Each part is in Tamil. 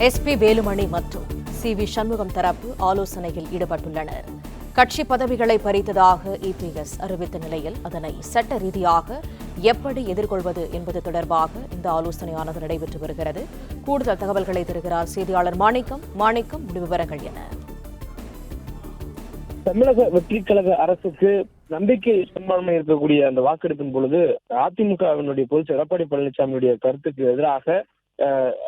எஸ்பி வேலுமணி மற்றும் சி.வி. சண்முகம் தரப்பு ஆலோசனையில் ஈடுபட்டுள்ளனர். கட்சி பதவிகளை பறித்ததாக இபிஎஸ் அறிவித்த நிலையில் அதனை சட்ட ரீதியாக எப்படி எதிர்கொள்வது என்பது தொடர்பாக இந்த ஆலோசனையானது நடைபெற்று வருகிறது. கூடுதல் தகவல்களை தருகிறார் செய்தியாளர் மாணிக்கம். முழு விவரங்கள் என? தமிழக வெற்றிக் கழக அரசுக்கு நம்பிக்கை பெரும்பான்மை இருக்கக்கூடிய அந்த வாக்கெடுப்பின் பொழுது அதிமுகவினுடைய பொதுச் எடப்பாடி பழனிசாமியுடைய கருத்துக்கு எதிராக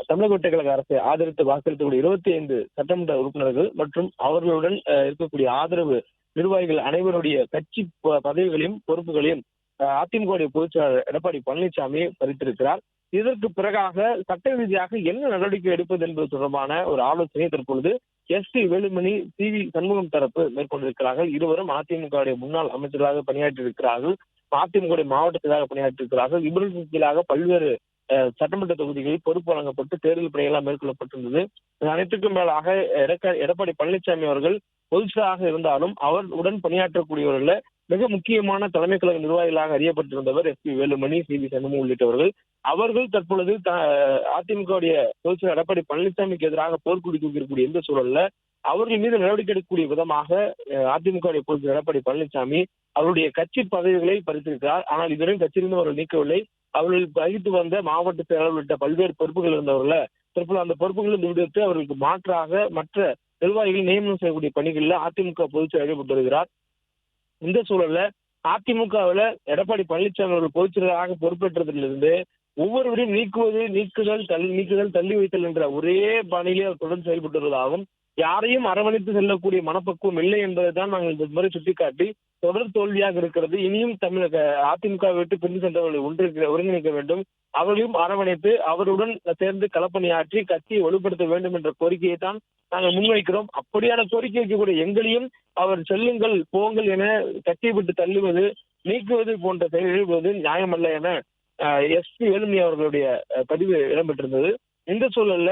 தமிழக வெற்றிக் கழக அரசை ஆதரித்து வாக்களித்தக்கூடிய 25 சட்டமன்ற உறுப்பினர்கள் மற்றும் அவர்களுடன் இருக்கக்கூடிய ஆதரவு நிர்வாகிகள் அனைவருடைய கட்சி பதவிகளையும் பொறுப்புகளையும் அதிமுக பொதுச் செயலாளர் எடப்பாடி பழனிசாமி பறித்திருக்கிறார். இதற்கு பிறகாக சட்ட ரீதியாக என்ன நடவடிக்கை எடுப்பது என்பது தொடர்பான ஒரு ஆலோசனை தற்பொழுது எஸ்பி வேலுமணி, சி.வி. சண்முகம் தரப்பு மேற்கொண்டிருக்கிறார்கள். இருவரும் அதிமுக முன்னாள் அமைச்சர்களாக பணியாற்றியிருக்கிறார்கள். அதிமுக மாவட்ட செயலாளர் பணியாற்றியிருக்கிறார்கள். இவர்களுக்கு கீழாக பல்வேறு சட்டமன்ற தொகுதிகளில் பொறுப்பு வழங்கப்பட்டு தேர்தல் பணிகளாக மேற்கொள்ளப்பட்டிருந்தது. அனைத்துக்கும் மேலாக எடப்பாடி பழனிசாமி அவர்கள் பொதுச்செயலாளராக இருந்தாலும் அவருடன் பணியாற்றக்கூடியவர்கள மிக முக்கியமான தலைமை கழக நிர்வாகிகளாக அறியப்பட்டிருந்தவர் எஸ்பி வேலுமணி, சி.வி. சண்முகம் உள்ளிட்டவர்கள். அவர்கள் தற்பொழுது அதிமுக பொதுச்செயலாளர் எடப்பாடி பழனிசாமிக்கு எதிராக போர்க்குடி தூக்கியிருக்கக்கூடிய இந்த சூழல்ல அவர்கள் மீது நடவடிக்கை எடுக்கக்கூடிய விதமாக அதிமுக பொதுச்செயலாளர் எடப்பாடி பழனிசாமி அவருடைய கட்சி பதவிகளை பறித்திருக்கிறார். ஆனால் இதுவரையும் கட்சியிலிருந்து அவர்கள் நீக்கவில்லை. அவர்கள் வகித்து வந்த மாவட்ட செயலாளர் உள்ளிட்ட பல்வேறு பொறுப்புகள் இருந்தவர்கள தற்போது அந்த பொறுப்புகளில் விடுவித்து அவர்களுக்கு மாற்றாக மற்ற நிர்வாகிகள் நியமனம் செய்யக்கூடிய பணிகளில் அதிமுக பொதுச்செயலாளர் ஈடுபட்டு வருகிறார். இந்த சூழல்ல அதிமுகவில் எடப்பாடி பழனிசாமி அவர்கள் பொதுச்செயலாளராக பொறுப்பேற்றதிலிருந்து ஒவ்வொருவரையும் நீக்குதல் தள்ளி வைத்தல் என்ற ஒரே பாணியிலே அவர் தொடர்ந்து செயல்பட்டு வருவதாகவும் யாரையும் அரவணைத்து செல்லக்கூடிய மனப்பக்குவம் இல்லை என்பதை தான் நாங்கள் இந்த முறை சுட்டிக்காட்டி தொடர் தோல்வியாக இருக்கிறது. இனியும் தமிழக அதிமுக விட்டு பிரிந்து சென்றவர்களை ஒருங்கிணைக்க வேண்டும். அவர்களையும் அரவணைத்து அவருடன் சேர்ந்து களப்பணியாற்றி கட்சியை வலுப்படுத்த வேண்டும் என்ற கோரிக்கையை தான் நாங்கள் முன்வைக்கிறோம். அப்படியான கோரிக்கை வைக்கக்கூடிய எங்களையும் அவர் செல்லுங்கள் போங்கள் என கட்சியை விட்டு தள்ளுவது, நீக்குவது போன்ற செயல்படுவது நியாயமல்ல என எஸ்பி வேலுமணி அவர்களுடைய பதிவு இடம்பெற்றிருந்தது. இந்த சூழல்ல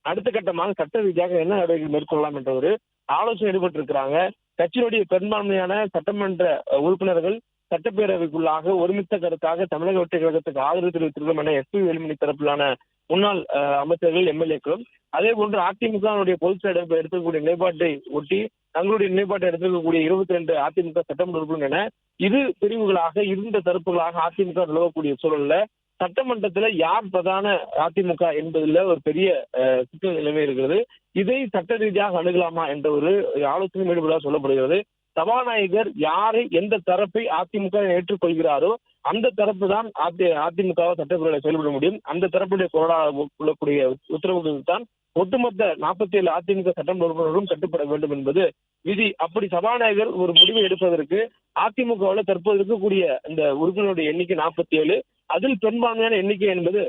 அடுத்த கட்டமாக சட்ட ரீதியாக என்ன நடவடிக்கை மேற்கொள்ளலாம் என்ற ஒரு ஆலோசனை ஈடுபட்டிருக்கிறாங்க. கட்சியினுடைய பெரும்பான்மையான சட்டமன்ற உறுப்பினர்கள் சட்டப்பேரவைக்குள்ளாக ஒருமித்த கருத்தாக தமிழக வெற்றிக் கழகத்துக்கு ஆதரவு தெரிவித்திருக்கிறோம் என எஸ்பி வேலுமணி தரப்பிலான முன்னாள் அமைச்சர்கள், எம்எல்ஏக்களும் அதே போன்று அதிமுக பொதுச் செயலாளர் எடுக்கக்கூடிய நிலைப்பாட்டை ஒட்டி தங்களுடைய நிலைப்பாட்டை எடுத்திருக்கக்கூடிய 22 அதிமுக சட்டமன்ற உறுப்பினர் என இரு பிரிவுகளாக இருந்த தரப்புகளாக அதிமுக நிலவக்கூடிய சூழல்ல சட்டமன்றத்துல யார் பிரதான அதிமுக என்பதில் ஒரு பெரிய சிக்கல் நிலைமை இருக்கிறது. இதை சட்ட ரீதியாக அணுகலாமா என்ற ஒரு ஆலோசனை ஈடுபடுவதாக சொல்லப்படுகிறது. சபாநாயகர் யாரை எந்த தரப்பை அதிமுக ஏற்றுக்கொள்கிறாரோ அந்த தரப்பு தான் அதிமுக சட்டப்பேரவையில் செயல்பட முடியும். அந்த தரப்புடைய கொள்ளக்கூடிய உத்தரவுகள் தான் ஒட்டுமொத்த 47 அதிமுக சட்டமன்ற உறுப்பினர்களும் கட்டுப்பட வேண்டும் என்பது விதி. அப்படி சபாநாயகர் ஒரு முடிவை எடுப்பதற்கு அதிமுகவில் தற்போது இருக்கக்கூடிய இந்த உறுப்பினருடைய எண்ணிக்கை 47, அதில் பெரும்பான்மையான எண்ணிக்கை என்பது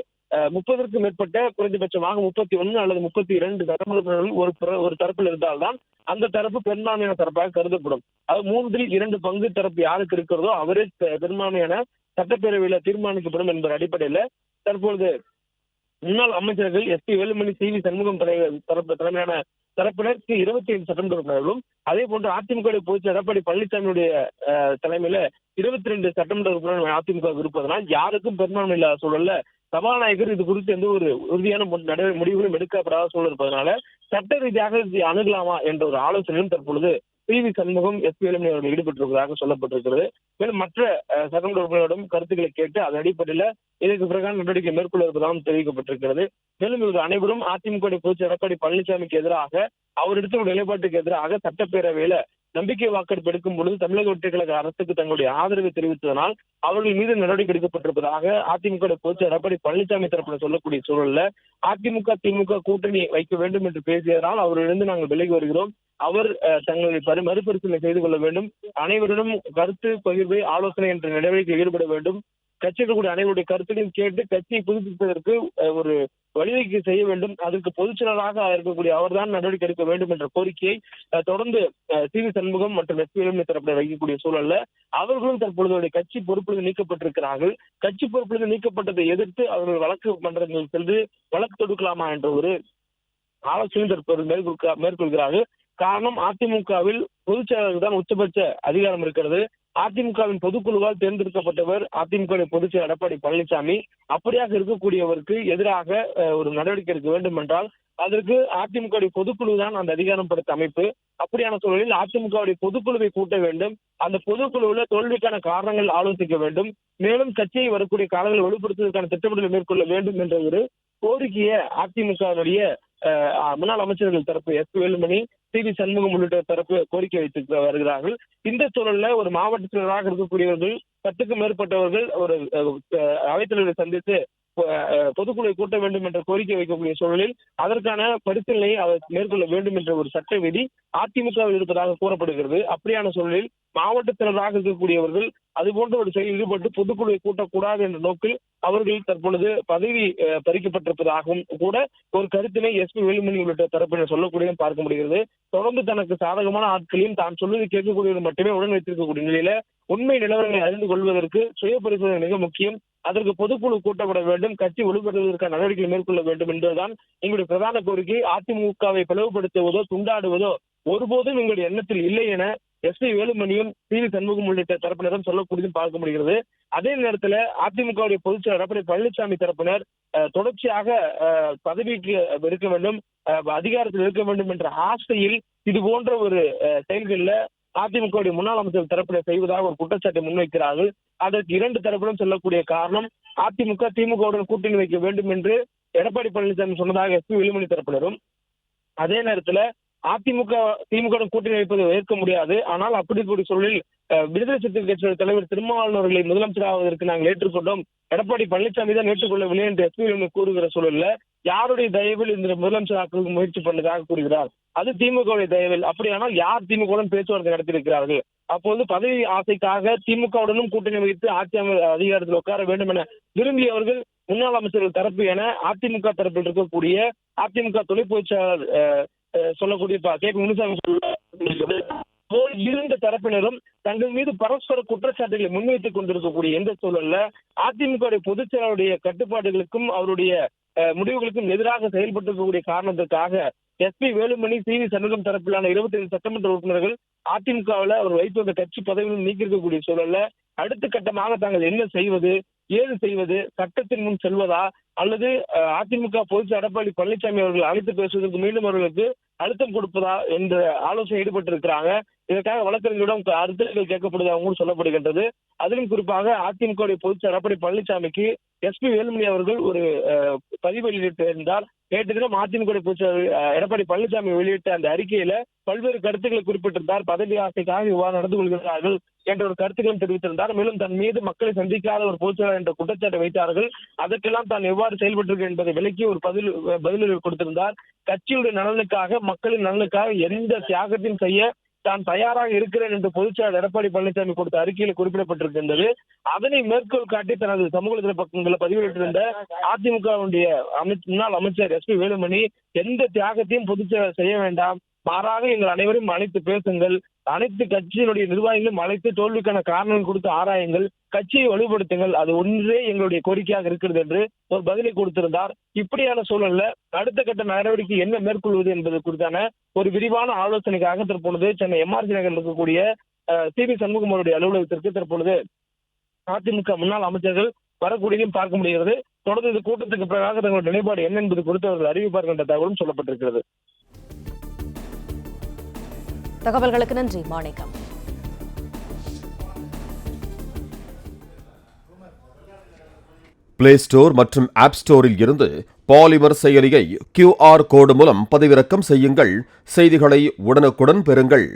30க்கும் மேற்பட்ட குறைந்தபட்சமாக 31 அல்லது 32 சட்டமன்ற உறுப்பினர்கள் ஒரு தரப்பில் இருந்தால்தான் அந்த தரப்பு பெரும்பான்மையான தரப்பாக கருதப்படும். அது 3/2 பங்கு தரப்பு யாருக்கு இருக்கிறதோ அவரே பெரும்பான்மையான சட்டப்பேரவையில தீர்மானிக்கப்படும் என்பது அடிப்படையில தற்பொழுது முன்னாள் அமைச்சர்கள் எஸ்பி வேலுமணி, சி.வி. சண்முகம் தலைமையான தரப்பினர் 25 சட்டமன்ற உறுப்பினர்களும் அதே போன்று அதிமுக பொதுச் எடப்பாடி பழனிசாமியுடைய தலைமையில 22 சட்டமன்ற உறுப்பினர்கள் அதிமுக இருப்பதனால் யாருக்கும் பெரும்பான்மை இல்லாத சூழல்ல சபாநாயகர் இது குறித்து எந்த ஒரு உறுதியான முடிவுகளும் எடுக்கப்படாத சூழல் இருப்பதனால சட்ட ரீதியாக அணுகலாமா என்ற ஒரு ஆலோசனையும் தற்பொழுது சி.வி. சண்முகம், எஸ்பி வேலுமணி அவர்கள் ஈடுபட்டிருப்பதாக சொல்லப்பட்டிருக்கிறது. மேலும் மற்ற சட்டமன்ற உறுப்பினரிடம் கருத்துக்களை கேட்டு அதன் அடிப்படையில் இதற்கு பிறகான நடவடிக்கை மேற்கொள்ள இருப்பதாகவும் தெரிவிக்கப்பட்டிருக்கிறது. மேலும் இவர்கள் அனைவரும் அதிமுக பொதுச் எடப்பாடி பழனிசாமிக்கு எதிராக அவர் எடுத்த நிலைப்பாட்டுக்கு எதிராக சட்டப்பேரவையில நம்பிக்கை வாக்கெடுப்பு எடுக்கும் பொழுது தமிழக வெற்றிக் கழக அரசுக்கு தங்களுடைய ஆதரவை தெரிவித்ததனால் அவர்கள் மீது நடவடிக்கை எடுக்கப்பட்டிருப்பதாக அதிமுக பொதுச் எடப்பாடி பழனிசாமி தரப்பில் சொல்லக்கூடிய சூழல்ல அதிமுக திமுக கூட்டணி வைக்க வேண்டும் என்று பேசியதனால் அவரிலிருந்து நாங்கள் விலகி வருகிறோம். அவர் தங்களை மறுபரிசீலனை செய்து கொள்ள வேண்டும். அனைவரிடம் கருத்து பகிர்வு ஆலோசனை என்ற நடவடிக்கை ஈடுபட வேண்டும். கட்சிகள் கூட அனைவருடைய கருத்தையும் கேட்டு கட்சியை புதுப்பிப்பதற்கு ஒரு வழிவகை செய்ய வேண்டும். அதற்கு பொதுச் செயலாளராக இருக்கக்கூடிய அவர்தான் நடவடிக்கை எடுக்க வேண்டும் என்ற கோரிக்கையை தொடர்ந்து சி.வி. சண்முகம் மற்றும் எஸ்பி வேலுமணி தரப்பில் வைக்கக்கூடிய சூழல்ல அவர்களும் தற்பொழுது கட்சி பொறுப்பிலிருந்து நீக்கப்பட்டிருக்கிறார்கள். கட்சி பொறுப்பிலிருந்து நீக்கப்பட்டதை எதிர்த்து அவர்கள் வழக்கு மன்றங்கள் சென்று வழக்கு தொடுக்கலாமா என்ற ஒரு ஆலோசனை தற்போது மேற்கொள்கிறார்கள். காரணம் அதிமுகவில் பொதுச் செயலாளருக்கு தான் உச்சபட்ச அதிகாரம் இருக்கிறது. அதிமுகவின் பொதுக்குழுவால் தேர்ந்தெடுக்கப்பட்டவர் அதிமுக பொதுச் செயலாளர் எடப்பாடி பழனிசாமி. அப்படியாக இருக்கக்கூடியவருக்கு எதிராக ஒரு நடவடிக்கை எடுக்க வேண்டும் என்றால் அதற்கு அதிமுக பொதுக்குழு தான் அந்த அதிகாரம் படுத்த அமைப்பு. அப்படியான சூழலில் அதிமுக பொதுக்குழுவை கூட்ட வேண்டும். அந்த பொதுக்குழுவில் தோல்விக்கான காரணங்கள் ஆலோசிக்க வேண்டும். மேலும் கட்சியை வரக்கூடிய காலங்களில் வலுப்படுத்துவதற்கான திட்டமிடலை மேற்கொள்ள வேண்டும் என்ற ஒரு கோரிக்கையை அதிமுகவுடைய முன்னாள் அமைச்சர்கள் தரப்பு எஸ் வேலுமணி, சி சண்முகம் உள்ளிட்ட தரப்பு கோரிக்கை வைத்து வருகிறார்கள். இந்த சூழல்ல ஒரு மாவட்ட செயலராக இருக்கக்கூடியவர்கள் 10க்கும் மேற்பட்டவர்கள் ஒரு அவைத்தலைவரை சந்தித்து பொதுக்குழுவை கூட்ட வேண்டும் என்ற கோரிக்கை வைக்கக்கூடிய சூழலில் அதற்கான பரிசீலனையை அவர் மேற்கொள்ள வேண்டும் என்ற ஒரு சட்ட விதி அதிமுகவில் இருப்பதாக கூறப்படுகிறது. அப்படியான சூழலில் மாவட்ட செயலராக இருக்கக்கூடியவர்கள் அதுபோன்ற ஒரு செயலில் ஈடுபட்டு பொதுக்குழுவை கூட்டக்கூடாது என்ற நோக்கில் அவர்கள் தற்பொழுது பதவி பறிக்கப்பட்டிருப்பதாகவும் கூட ஒரு கருத்தினை எஸ் வேலுமணி உள்ளிட்ட தரப்பினர் சொல்லக்கூடியதும் பார்க்க முடிகிறது. தொடர்ந்து தனக்கு சாதகமான ஆட்களையும் தான் சொல்வதை கேட்கக்கூடியவர் மட்டுமே உடன் வைத்திருக்கக்கூடிய நிலையில உண்மை நிலவரங்களை அறிந்து கொள்வதற்கு சுய பரிசோதனை மிக முக்கியம். அதற்கு பொதுக்குழு கூட்டப்பட வேண்டும், கட்சி வலுப்படுத்துவதற்கான நடவடிக்கை மேற்கொள்ள வேண்டும் என்பதுதான் எங்களுடைய பிரதான கோரிக்கை. அதிமுகவை பிளவுபடுத்துவதோ துண்டாடுவதோ ஒருபோதும் எங்களுடைய எண்ணத்தில் இல்லை என எஸ் வேலுமணியும் சி சண்முகம் உள்ளிட்ட தரப்பினரும் சொல்லக்கூடியதும் பார்க்க முடிகிறது. அதே நேரத்தில் அதிமுக பொதுச் செயலர் எடப்பாடி பழனிசாமி தரப்பினர் தொடர்ச்சியாக பதவிக்கு இருக்க வேண்டும், அதிகாரத்தில் இருக்க வேண்டும் என்ற ஆசையில் இது போன்ற ஒரு செயல்களில் அதிமுக முன்னாள் அமைச்சர் தரப்பினர் செய்வதாக ஒரு குற்றச்சாட்டை முன்வைக்கிறார்கள். அதற்கு இரண்டு தரப்பிலும் சொல்லக்கூடிய காரணம் அதிமுக திமுகவுடன் கூட்டணி வைக்க வேண்டும் என்று எடப்பாடி பழனிசாமி சொன்னதாக எஸ் வேலுமணி தரப்பினரும், அதே நேரத்தில் அதிமுக திமுக கூட்டணி வைப்பதை ஏற்க முடியாது, ஆனால் அப்படி சூழலில் விடுதலை சிறுத்தைகள் கட்சியின் தலைவர் திருமாவளவன் அவர்களை முதலமைச்சராவதற்கு நாங்கள் ஏற்றுக்கொண்டோம், எடப்பாடி பழனிசாமி தான் ஏற்றுக்கொள்ளவில்லை என்று எஸ் வேலுமணி கூறுகிற சூழல்ல யாருடைய தயவில் இந்த முதலமைச்சராக்க முயற்சி பண்ணதாக கூறுகிறார். அது திமுகவுடைய தயவில். அப்படியானால் யார் திமுகவுடன் பேச்சுவார்த்தை நடத்தியிருக்கிறார்கள்? அப்போது பதவி ஆசைக்காக திமுகவுடனும் கூட்டணி வைத்து ஆட்சி அதிகாரத்தில் உட்கார வேண்டும் என விரும்பியவர்கள் முன்னாள் அமைச்சர்கள் தரப்பு என அதிமுக தரப்பில் இருக்கக்கூடிய அதிமுக துணை பொதுச் செயலாளர் சொல்லக்கூடிய கே பி முனுசாமி இருந்த தரப்பினரும் தங்கள் மீது பரஸ்பர குற்றச்சாட்டுகளை முன்வைத்துக் கொண்டிருக்கக்கூடிய எந்த சூழல்ல அதிமுக பொதுச் செயலாளருடைய கட்டுப்பாடுகளுக்கும் அவருடைய முடிவுகளுக்கும் எதிராக செயல்பட்டிருக்கக்கூடிய காரணத்திற்காக எஸ் வேலுமணி, சி சண்முகம் தரப்பிலான 25 சட்டமன்ற உறுப்பினர்கள் அதிமுகவில் அவர் வைத்து வந்த கட்சி பதவியில் நீக்கிருக்கக்கூடிய சூழல்ல அடுத்த கட்டமாக தாங்கள் என்ன செய்வது, ஏது செய்வது, சட்டத்தின் முன் செல்வதா அல்லது அதிமுக பொதுச் எடப்பாடி பழனிசாமி அவர்கள் அழைத்து பேசுவதற்கு மீண்டும் அவர்களுக்கு அழுத்தம் கொடுப்பதா என்ற ஆலோசனை ஈடுபட்டிருக்கிறாங்க. இதற்காக வழக்கறிஞரிடம் கருத்துக்கள் கேட்கப்படுவதாகவும் சொல்லப்படுகின்றது. அதிலும் குறிப்பாக அதிமுக பொதுச் எடப்பாடி பழனிசாமிக்கு எஸ் வேலுமணி அவர்கள் ஒரு பதிவு வெளியிட்டிருந்தார். நேற்று தினம் அதிமுக பொதுச் எடப்பாடி பழனிசாமி வெளியிட்ட அந்த அறிக்கையில பல்வேறு கருத்துக்களை குறிப்பிட்டிருந்தார். பதவி ஆசைக்காக இவ்வாறு நடந்து கொள்கிறார்கள் என்ற ஒரு கருத்துக்களும் தெரிவித்திருந்தார். மேலும் தன் மீது மக்களை சந்திக்காத ஒரு பொதுச் செயலாளர் என்ற குற்றச்சாட்டை வைத்தார்கள். அதற்கெல்லாம் தான் எவ்வாறு செயல்பட்டிருக்கிறது என்பதை விளக்கி ஒரு பதில் கொடுத்திருந்தார். கட்சியுடைய நலனுக்காக, மக்களின் நலனுக்காக எந்த தியாகத்தையும் செய்ய தான் தயாராக இருக்கிறேன் என்று பொதுச் செயலாளர் எடப்பாடி பழனிசாமி கொடுத்த அறிக்கையில் குறிப்பிடப்பட்டிருக்கின்றது. அதனை மேற்கோள் காட்டி தனது சமூக பக்கங்களை பதிவிட்டிருந்த அதிமுகவுடைய முன்னாள் அமைச்சர் எஸ் வேலுமணி எந்த தியாகத்தையும் பொதுச் செயலாளர் செய்ய வேண்டாம், மாறாக எங்கள் அனைவரும் அழைத்து பேசுங்கள், அனைத்து கட்சியினுடைய நிர்வாகிகளும் அழைத்து தோல்விக்கான காரணங்கள் கொடுத்து ஆராயுங்கள், கட்சியை வலுப்படுத்துங்கள், அது ஒன்றே எங்களுடைய கோரிக்கையாக இருக்கிறது என்று ஒரு பதிலை கொடுத்திருந்தார். இப்படியான சூழல்ல அடுத்த கட்ட நடவடிக்கை என்ன மேற்கொள்வது என்பது குறித்தான ஒரு விரிவான ஆலோசனைக்காக தற்பொழுது சென்னை MRC நகரில் இருக்கக்கூடிய சி சண்முகம் அவருடைய அலுவலகத்திற்கு தற்பொழுது அதிமுக முன்னாள் அமைச்சர்கள் வரக்கூடியதையும் பார்க்க முடிகிறது. தொடர்ந்து இந்த கூட்டத்துக்கு பிறகாக தங்களுடைய நிலைப்பாடு என்ன என்பது குறித்து அவர்கள் அறிவிப்பார்கள் என்ற தகவலும் சொல்லப்பட்டிருக்கிறது. தகவல்களுக்கு நன்றி மாணிக்கம். பிளே ஸ்டோர் மற்றும் ஆப் ஸ்டோரில் இருந்து பாலிமர் செயலியை QR கோடு மூலம் பதிவிறக்கம் செய்யுங்கள். செய்திகளை உடனுக்குடன் பெறுங்கள்.